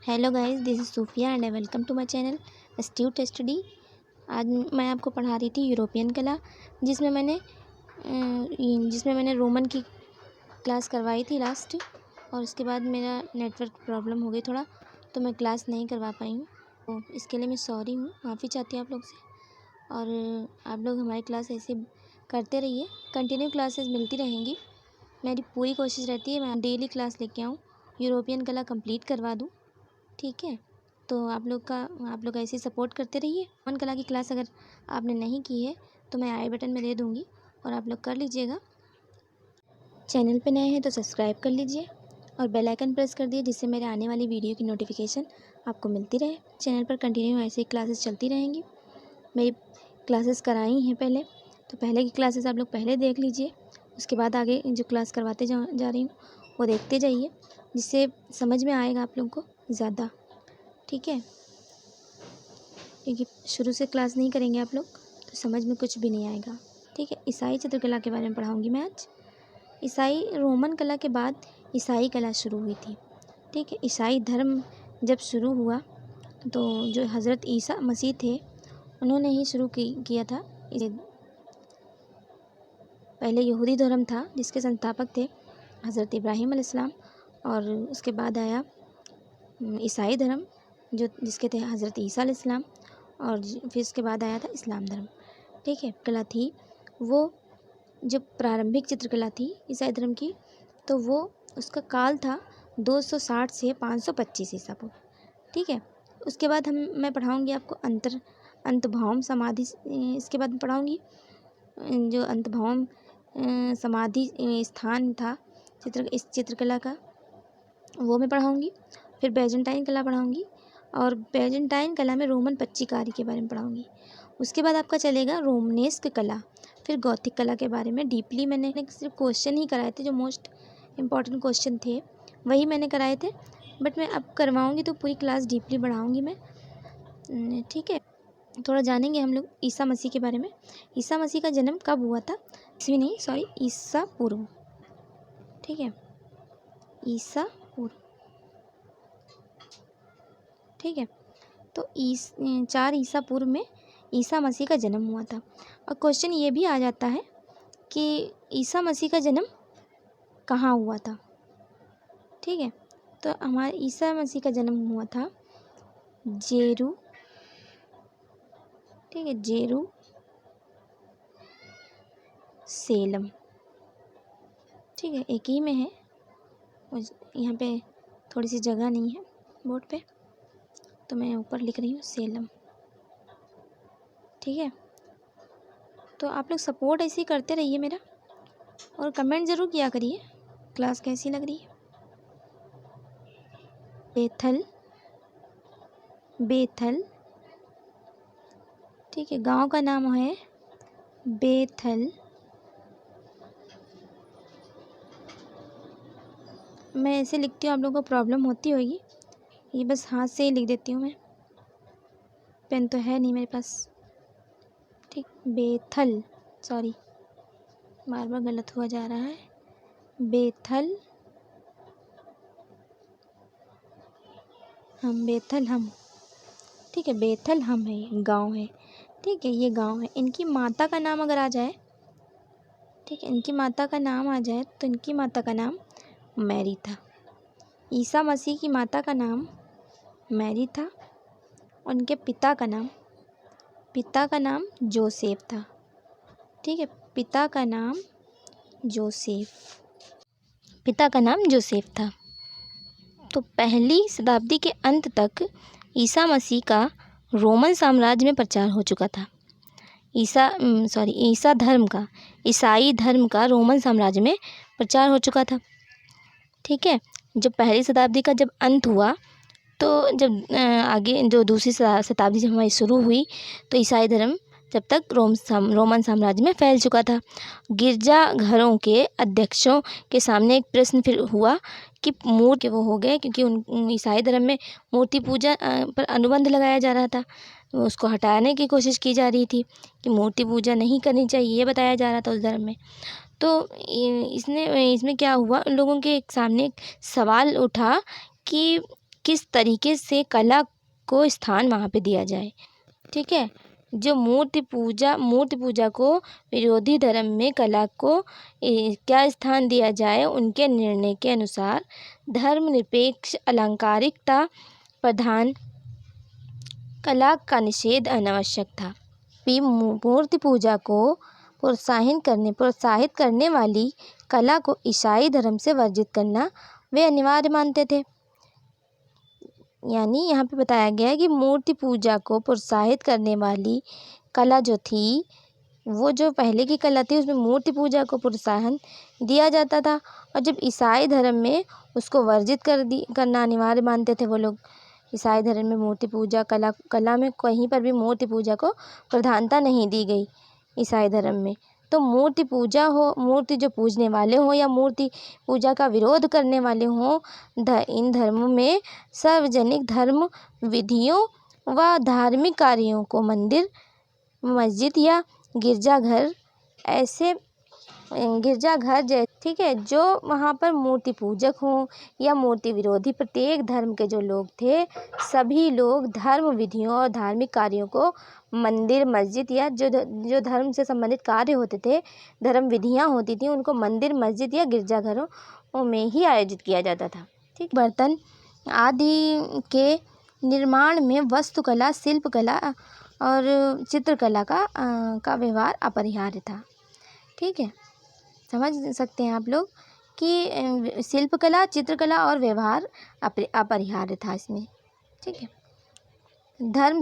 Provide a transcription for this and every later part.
Hello guys, this is Sufiya and I welcome to my channel astute study. आज मैं आपको पढ़ा रही थी यूरोपियन कला, जिसमें मैंने रोमन की क्लास करवाई थी लास्ट। और उसके बाद मेरा नेटवर्क प्रॉब्लम हो गई थोड़ा, तो मैं क्लास नहीं करवा पाई हूँ। तो इसके लिए मैं सॉरी हूँ, माफ़ी चाहती हूँ आप लोग से। और आप लोग हमारी क्लास ऐसे करते रहिए, कंटिन्यू क्लासेस मिलती रहेंगी। मेरी पूरी कोशिश रहती है मैं डेली क्लास लेके आऊँ, यूरोपियन कला कंप्लीट करवा दूँ। ठीक है, तो आप लोग ऐसे सपोर्ट करते रहिए। वन कला की क्लास अगर आपने नहीं की है तो मैं आई बटन में दे दूँगी और आप लोग कर लीजिएगा। चैनल पे नए हैं तो सब्सक्राइब कर लीजिए और बेल आइकन प्रेस कर दिए, जिससे मेरे आने वाली वीडियो की नोटिफिकेशन आपको मिलती रहे। चैनल पर कंटिन्यू ऐसे ही क्लासेस चलती रहेंगी। मेरी क्लासेस कराई हैं पहले, तो पहले की क्लासेस आप लोग पहले देख लीजिए। उसके बाद आगे जो क्लास करवाते जा रही हूँ वो देखते जाइए, जिससे समझ में आएगा आप लोग को ज़्यादा। ठीक है, क्योंकि शुरू से क्लास नहीं करेंगे आप लोग तो समझ में कुछ भी नहीं आएगा। ठीक है, ईसाई चित्रकला के बारे में पढ़ाऊंगी मैं आज। ईसाई रोमन कला के बाद ईसाई कला शुरू हुई थी। ठीक है, ईसाई धर्म जब शुरू हुआ तो जो हज़रत ईसा मसीह थे उन्होंने ही शुरू किया था। पहले यहूदी धर्म था, जिसके संस्थापक थे हज़रत इब्राहीम अलैहिस्सलाम, और उसके बाद आया ईसाई धर्म जिसके थे हज़रत ईसा अलैहिस्सलाम, और फिर इसके बाद आया था इस्लाम धर्म। ठीक है, कला थी वो जो प्रारंभिक चित्रकला थी ईसाई धर्म की, तो वो उसका काल था 260 से 525 ईसा पूर्व। ठीक है, उसके बाद मैं पढ़ाऊँगी आपको अंतभौम समाधि। इसके बाद पढ़ाऊँगी जो अंतभौम समाधि स्थान था इस चित्रकला का, वो मैं पढ़ाऊँगी। फिर बैजेंटाइन कला पढ़ाऊँगी, और बैजेंटाइन कला में रोमन पच्चीकारी के बारे में पढ़ाऊँगी। उसके बाद आपका चलेगा रोमनेस्क कला, फिर गॉथिक कला के बारे में डीपली मैंने सिर्फ क्वेश्चन ही कराए थे, जो मोस्ट इम्पॉर्टेंट क्वेश्चन थे वही मैंने कराए थे। बट मैं अब करवाऊँगी तो पूरी क्लास डीपली बढ़ाऊँगी मैं। ठीक है, थोड़ा जानेंगे हम लोग ईसा मसीह के बारे में। ईसा मसीह का जन्म कब हुआ था? ईसा पूर्व। ठीक है, ईसा पूर्व। ठीक है, तो 4 ईसा पूर्व में ईसा मसीह का जन्म हुआ था। और क्वेश्चन ये भी आ जाता है कि ईसा मसीह का जन्म कहाँ हुआ था। ठीक है, तो हमारे ईसा मसीह का जन्म हुआ था जेरूशलेम। ठीक है, एक ही में है, यहाँ पे थोड़ी सी जगह नहीं है बोर्ड पे, तो मैं ऊपर लिख रही हूँ सेलम। ठीक है, तो आप लोग सपोर्ट ऐसे ही करते रहिए मेरा, और कमेंट ज़रूर किया करिए क्लास कैसी लग रही है। बेथल। ठीक है, गांव का नाम है बेथल। मैं ऐसे लिखती हूँ, आप लोगों को प्रॉब्लम होती होगी, ये बस हाथ से ही लिख देती हूँ मैं, पेन तो है नहीं मेरे पास। ठीक, बेथल, सॉरी बार बार गलत हुआ जा रहा है। बेथल हम। ठीक है, बेथल हम है, गांव है। ठीक है, ये गांव है। इनकी माता का नाम अगर आ जाए, ठीक है, इनकी माता का नाम आ जाए तो इनकी माता का नाम मैरी था। ईसा मसीह की माता का नाम मैरी था, और उनके पिता का नाम जोसेफ था। ठीक है, पिता का नाम जोसेफ था। तो पहली शताब्दी के अंत तक ईसा मसीह का रोमन साम्राज्य में प्रचार हो चुका था। ईसाई धर्म का रोमन साम्राज्य में प्रचार हो चुका था। ठीक है, जब पहली शताब्दी का जब अंत हुआ, तो जब आगे जो दूसरी शताब्दी जब हमारी शुरू हुई, तो ईसाई धर्म जब तक रोमन साम्राज्य में फैल चुका था। गिरजा घरों के अध्यक्षों के सामने एक प्रश्न फिर हुआ कि मूर्ति वो हो गए, क्योंकि उन ईसाई धर्म में मूर्ति पूजा पर अनुबंध लगाया जा रहा था। उसको हटाने की कोशिश की जा रही थी कि मूर्ति पूजा नहीं करनी चाहिए, ये बताया जा रहा था उस धर्म में। तो इसमें क्या हुआ, उन लोगों के सामने एक सवाल उठा कि किस तरीके से कला को स्थान वहाँ पे दिया जाए। ठीक है, जो मूर्ति पूजा को विरोधी धर्म में कला को क्या स्थान दिया जाए, उनके निर्णय के अनुसार धर्मनिरपेक्ष अलंकारिकता प्रधान कला का निषेध अनावश्यक था। मूर्ति पूजा को प्रोत्साहित करने वाली कला को ईसाई धर्म से वर्जित करना वे अनिवार्य मानते थे। यानी यहाँ पे बताया गया है कि मूर्ति पूजा को प्रोत्साहित करने वाली कला जो थी, वो जो पहले की कला थी उसमें मूर्ति पूजा को प्रोत्साहन दिया जाता था, और जब ईसाई धर्म में उसको वर्जित करना अनिवार्य मानते थे वो लोग। ईसाई धर्म में मूर्ति पूजा कला में कहीं पर भी मूर्ति पूजा को प्रधानता नहीं दी गई ईसाई धर्म में। तो मूर्ति पूजा हो, मूर्ति जो पूजने वाले हों या मूर्ति पूजा का विरोध करने वाले हों, इन धर्मों में सार्वजनिक धर्म विधियों व धार्मिक कार्यों को मंदिर, मस्जिद या गिरजाघर ठीक है, जो वहाँ पर मूर्ति पूजक हों या मूर्ति विरोधी, प्रत्येक धर्म के जो लोग थे, सभी लोग धर्म विधियों और धार्मिक कार्यों को मंदिर, मस्जिद या जो धर्म से संबंधित कार्य होते थे, धर्म विधियाँ होती थी, उनको मंदिर, मस्जिद या गिरजाघरों में ही आयोजित किया जाता था। ठीक, बर्तन आदि के निर्माण में वास्तुकला, शिल्पकला और चित्रकला का व्यवहार अपरिहार्य था। ठीक है, समझ सकते हैं आप लोग कि शिल्पकला, चित्रकला और व्यवहार अपरिहार्य था इसमें। ठीक है, धर्म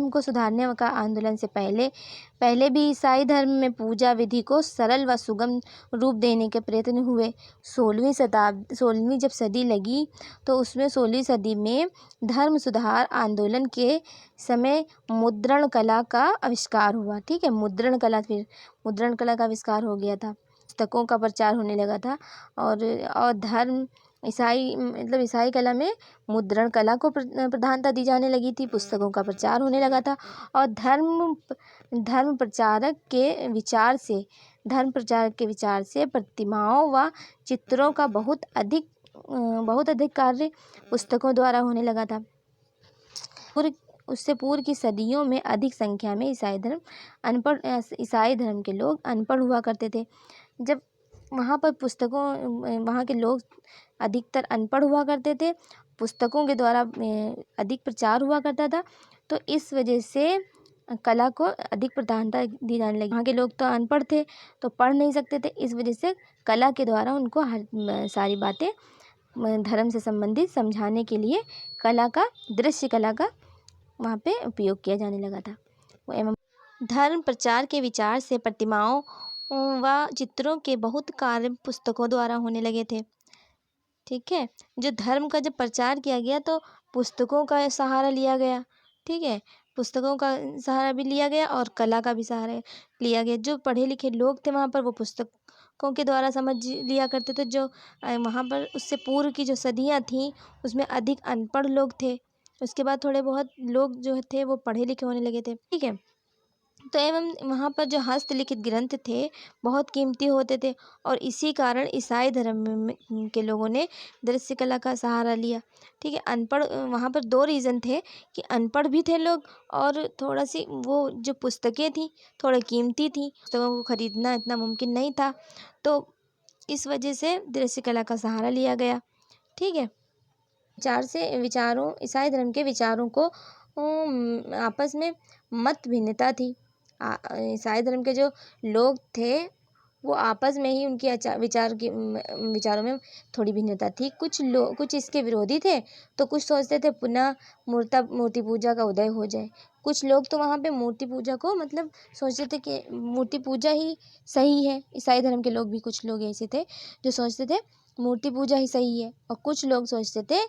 को सुधारने का आंदोलन से पहले भी ईसाई धर्म में पूजा विधि को सरल व सुगम रूप देने के प्रयत्न हुए। 16वीं जब सदी लगी तो उसमें 16वीं सदी में धर्म सुधार आंदोलन के समय मुद्रण कला का आविष्कार हुआ। ठीक है, मुद्रण कला का आविष्कार हो गया था, पुस्तकों का प्रचार होने लगा था, और धर्म ईसाई कला में मुद्रण कला को प्रधानता दी जाने लगी थी, पुस्तकों का प्रचार होने लगा था, और धर्म प्रचारक के विचार से प्रतिमाओं व चित्रों का बहुत अधिक कार्य पुस्तकों द्वारा होने लगा था। उससे पूर्व की सदियों में अधिक संख्या में ईसाई धर्म के लोग अनपढ़ हुआ करते थे। जब वहाँ के लोग अधिकतर अनपढ़ हुआ करते थे, पुस्तकों के द्वारा अधिक प्रचार हुआ करता था, तो इस वजह से कला को अधिक प्रधानता दी जाने लगी। वहाँ के लोग तो अनपढ़ थे, तो पढ़ नहीं सकते थे, इस वजह से कला के द्वारा उनको सारी बातें धर्म से संबंधित समझाने के लिए दृश्य कला का वहाँ पे उपयोग किया जाने लगा था। एवं धर्म प्रचार के विचार से प्रतिमाओं व चित्रों के बहुत कार्य पुस्तकों द्वारा होने लगे थे। ठीक है, जो धर्म का जब प्रचार किया गया तो पुस्तकों का सहारा लिया गया। ठीक है, पुस्तकों का सहारा भी लिया गया और कला का भी सहारा लिया गया। जो पढ़े लिखे लोग थे वहाँ पर, वो पुस्तकों के द्वारा समझ लिया करते थे। जो वहाँ पर उससे पूर्व की जो सदियाँ थीं उसमें अधिक अनपढ़ लोग थे, उसके बाद थोड़े बहुत लोग जो थे वो पढ़े लिखे होने लगे थे। ठीक है, तो एवं वहाँ पर जो हस्तलिखित ग्रंथ थे बहुत कीमती होते थे, और इसी कारण ईसाई धर्म के लोगों ने दृश्य कला का सहारा लिया। ठीक है, अनपढ़ वहाँ पर 2 रीज़न थे कि अनपढ़ भी थे लोग, और थोड़ा सी वो जो पुस्तकें थी थोड़ी कीमती थी, पुस्तकों को खरीदना इतना मुमकिन नहीं था, तो इस वजह से दृश्य कला का सहारा लिया गया। ठीक है, ईसाई धर्म के विचारों को आपस में मत भिन्नता थी। ईसाई धर्म के जो लोग थे वो आपस में ही उनकी विचारों में थोड़ी भिन्नता थी। कुछ इसके विरोधी थे, तो कुछ सोचते थे पुनः मूर्ति पूजा का उदय हो जाए। कुछ लोग तो वहाँ पे मूर्ति पूजा को मतलब सोचते थे कि मूर्ति पूजा ही सही है। ईसाई धर्म के लोग भी कुछ लोग ऐसे थे जो सोचते थे मूर्ति पूजा ही सही है, और कुछ लोग सोचते थे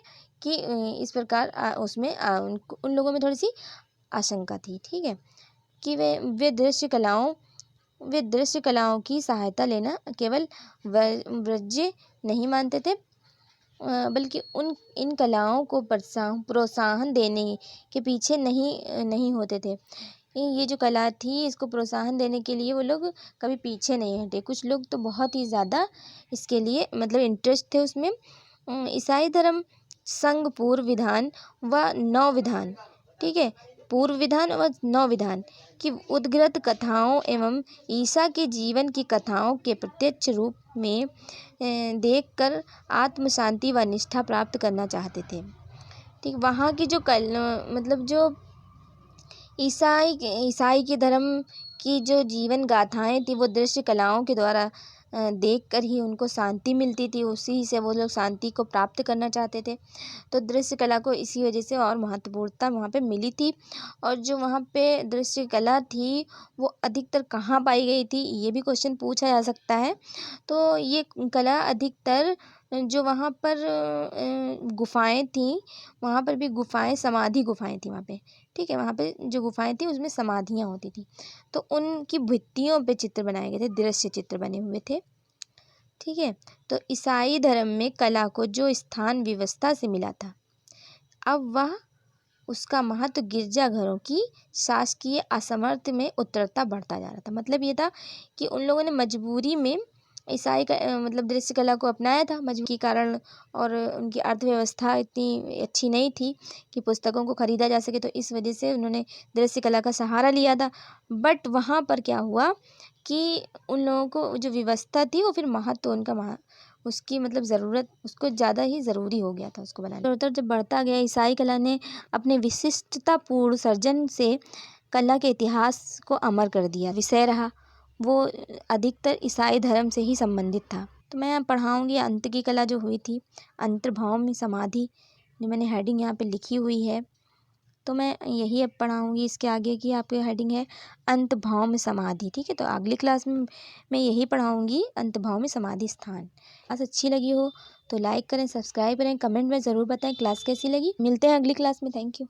कि इस प्रकार उसमें उन लोगों में थोड़ी सी आशंका थी। ठीक है, कि वे दृश्य कलाओं की सहायता लेना केवल वर्ज्य नहीं मानते थे, बल्कि इन कलाओं को प्रोत्साहन देने के पीछे नहीं होते थे। ये जो कला थी इसको प्रोत्साहन देने के लिए वो लोग कभी पीछे नहीं हटे। कुछ लोग तो बहुत ही ज़्यादा इसके लिए मतलब इंटरेस्ट थे उसमें। ईसाई धर्म संग पूर्व विधान व नव विधान, ठीक है, पूर्व विधान व नव विधान की उद्गृत कथाओं एवं ईसा के जीवन की कथाओं के प्रत्यक्ष रूप में देखकर आत्म शांति व निष्ठा प्राप्त करना चाहते थे। ठीक, वहाँ की जो मतलब जो ईसाई के धर्म की जो जीवन गाथाएं थी वो दृश्य कलाओं के द्वारा देखकर ही उनको शांति मिलती थी, उसी से वो लोग शांति को प्राप्त करना चाहते थे। तो दृश्य कला को इसी वजह से और महत्वपूर्णता वहाँ पे मिली थी। और जो वहाँ पे दृश्य कला थी वो अधिकतर कहाँ पाई गई थी, ये भी क्वेश्चन पूछा जा सकता है। तो ये कला अधिकतर जो वहाँ पर गुफाएं थी, वहाँ पर भी गुफाएं समाधि गुफाएं थी वहाँ पे, ठीक है, वहाँ पे जो गुफाएं थी उसमें समाधियाँ होती थी, तो उनकी भित्तियों पे चित्र बनाए गए थे, दृश्य चित्र बने हुए थे, ठीक है। तो ईसाई धर्म में कला को जो स्थान व्यवस्था से मिला था, अब वह उसका महत्व गिरजाघरों की शासकीय असमर्थ में उतरता बढ़ता जा रहा था। मतलब ये था कि उन लोगों ने मजबूरी में ईसाई का मतलब दृश्य कला को अपनाया था मजबूरी के कारण, और उनकी अर्थव्यवस्था इतनी अच्छी नहीं थी कि पुस्तकों को खरीदा जा सके, तो इस वजह से उन्होंने दृश्य कला का सहारा लिया था। बट वहाँ पर क्या हुआ कि उन लोगों को जो व्यवस्था थी वो फिर महत्व उनका उसकी मतलब ज़रूरत उसको ज़्यादा ही ज़रूरी हो गया था उसको बनाना। उत्तर जब बढ़ता गया, ईसाई कला ने अपने विशिष्टतापूर्ण सर्जन से कला के इतिहास को अमर कर दिया। विषय रहा वो अधिकतर ईसाई धर्म से ही संबंधित था। तो मैं पढ़ाऊँगी अंत की कला जो हुई थी, अंतर्भौम समाधि, जो मैंने हेडिंग यहाँ पे लिखी हुई है, तो मैं यही अब पढ़ाऊँगी। इसके आगे की आपकी हेडिंग है अंतर्भौम समाधि, ठीक है। तो अगली क्लास में मैं यही पढ़ाऊँगी, अंतर्भौम समाधि स्थान। क्लास अच्छी लगी हो तो लाइक करें, सब्सक्राइब करें, कमेंट में ज़रूर बताएं क्लास कैसी लगी। मिलते हैं अगली क्लास में। Thank you.